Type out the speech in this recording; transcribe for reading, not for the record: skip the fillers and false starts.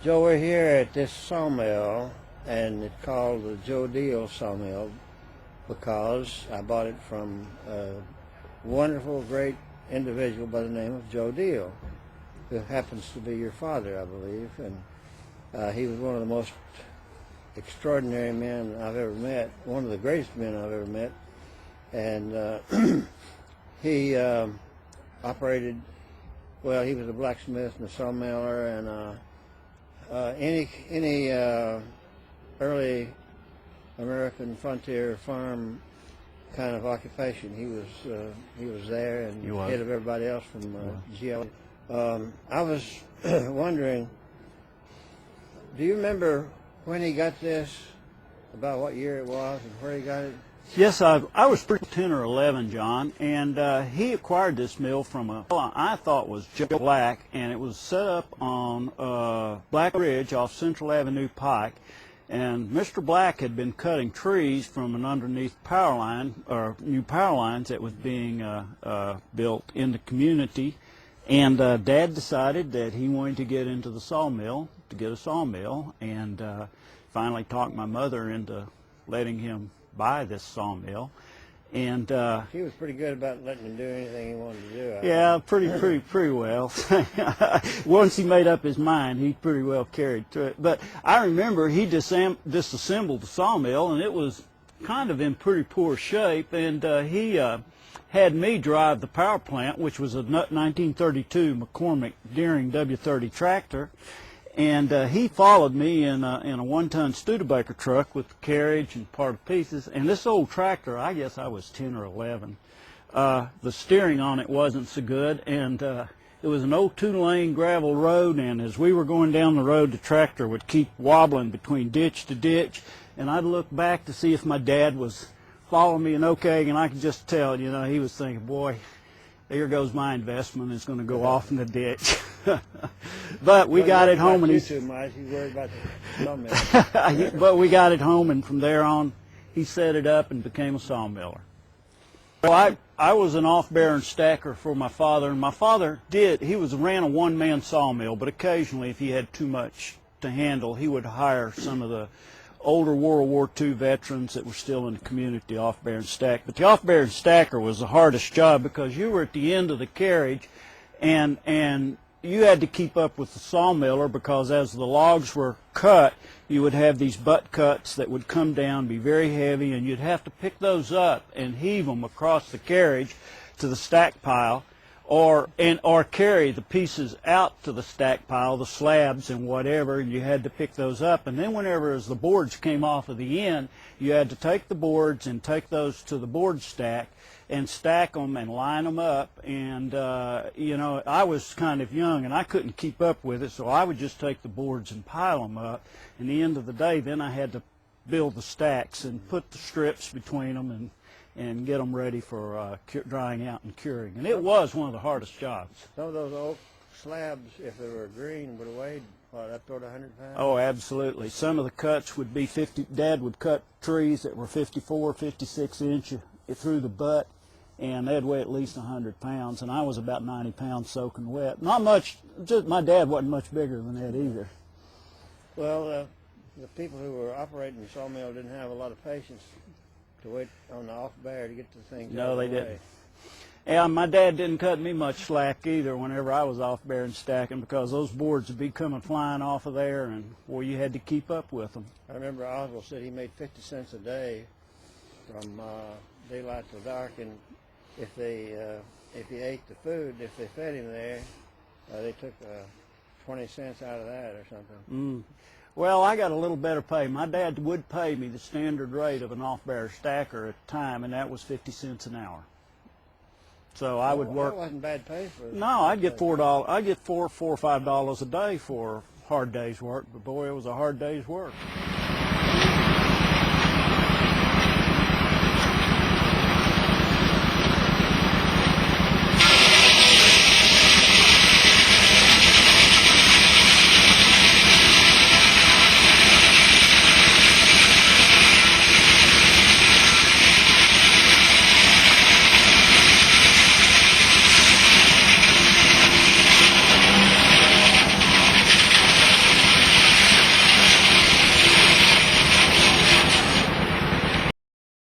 Joe, we're here at this sawmill, and it's called the Joe Diehl Sawmill because I bought it from a wonderful, great individual by the name of Joe Diehl, who happens to be your father, I believe. And he was one of the most extraordinary men I've ever met, one of the greatest men I've ever met. And he operated, well, he was a blacksmith and a sawmiller, and any early American frontier farm kind of occupation, he was there, and ahead of everybody else from GL. I was wondering, do you remember when he got this, about what year it was and where he got it? Yes, I was pretty 10 or 11, John, and he acquired this mill from a fellow I thought was Joe Black, and it was set up on Black Ridge off Central Avenue Pike. And Mr. Black had been cutting trees from an underneath power line, or new power lines that was being built in the community. And Dad decided that he wanted to get into the sawmill, to get a sawmill, and finally talked my mother into letting him buy this sawmill. And he was pretty good about letting him do anything he wanted to do. Yeah, pretty well. Once he made up his mind, he pretty well carried through it. But I remember he disassembled the sawmill, and it was kind of in pretty poor shape. And he had me drive the power plant, which was a 1932 McCormick Deering W30 tractor. And he followed me in a one-ton Studebaker truck with the carriage and part of pieces. And this old tractor, I guess I was 10 or 11. The steering on it wasn't so good, and it was an old 2-lane gravel road. And as we were going down the road, the tractor would keep wobbling between ditch to ditch. And I'd look back to see if my dad was following me and okay, and I could just tell, you know, he was thinking, boy, here goes my investment. It's going to go off in the ditch. But we got it home, and he's too much. He's worried about the sawmill. But we got it home, and from there on, he set it up and became a sawmiller. Well, I was an off-bearer and stacker for my father, and my father ran a one-man sawmill, but occasionally, if he had too much to handle, he would hire some of the older World War II veterans that were still in the community, off-bear and stack. But the off-bear and stacker was the hardest job because you were at the end of the carriage, and you had to keep up with the sawmiller, because as the logs were cut, you would have these butt cuts that would come down, be very heavy, and you'd have to pick those up and heave them across the carriage to the stack pile, or carry the pieces out to the stack pile, the slabs and whatever, and you had to pick those up. And then whenever as the boards came off of the end, you had to take the boards and take those to the board stack and stack them and line them up. And you know, I was kind of young and I couldn't keep up with it, so I would just take the boards and pile them up. And at the end of the day, then I had to build the stacks and put the strips between them and get them ready for drying out and curing. And it was one of the hardest jobs. Some of those oak slabs, if they were green, would have weighed, what, up toward 100 pounds? Oh, absolutely. Some of the cuts would be 50. Dad would cut trees that were 54, 56 inch through the butt, and they'd weigh at least 100 pounds, and I was about 90 pounds soaking wet. Not much, just my dad wasn't much bigger than that either. Well, the people who were operating the sawmill didn't have a lot of patience to wait on the off-bear to get the thing. No, they didn't. And my dad didn't cut me much slack either whenever I was off-bear and stacking, because those boards would be coming flying off of there, and well, you had to keep up with them. I remember Oswald said he made 50 cents a day from daylight till dark, and if he ate the food, if they fed him there, they took 20 cents out of that or something. Well, I got a little better pay. My dad would pay me the standard rate of an off-bear stacker at the time, and that was 50 cents an hour. So I would work. That wasn't bad pay for. No, I'd get $4. I'd get $4 or $5 a day for a hard day's work. But boy, it was a hard day's work.